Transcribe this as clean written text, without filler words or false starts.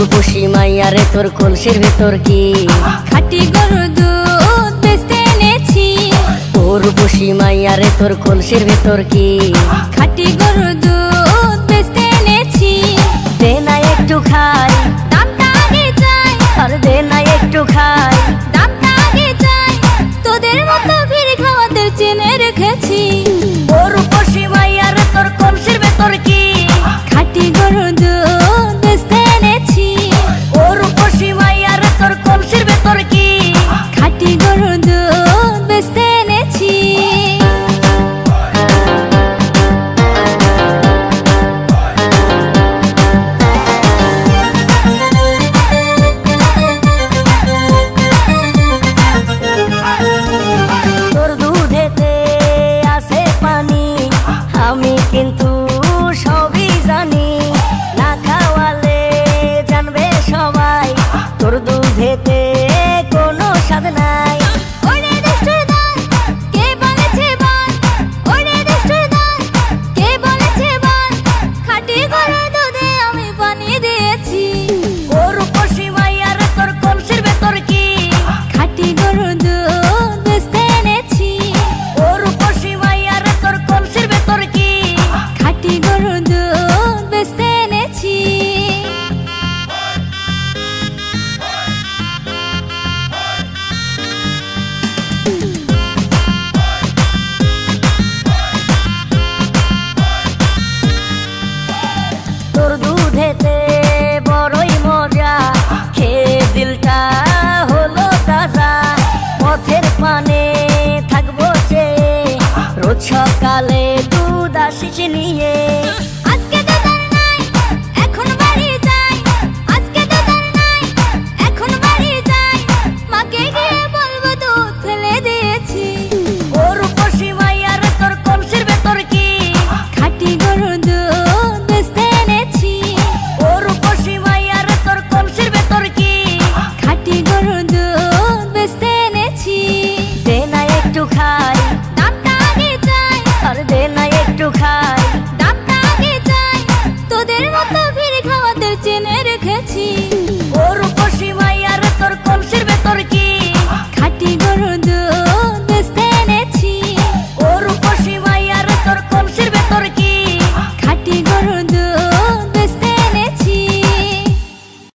রূপসী মাইয়া রে তোর কলসির ভেতর কি খাঁটি গরুর দুধ বেচতে এনেছি। ও রূপসী মাইয়া রে তোর কলসির ভেতর কি খাঁটি গরুর দুধ বেচতে এনেছি। দে না একটু খাই, দামটা আগে চাই, আর দে না একটু খাই,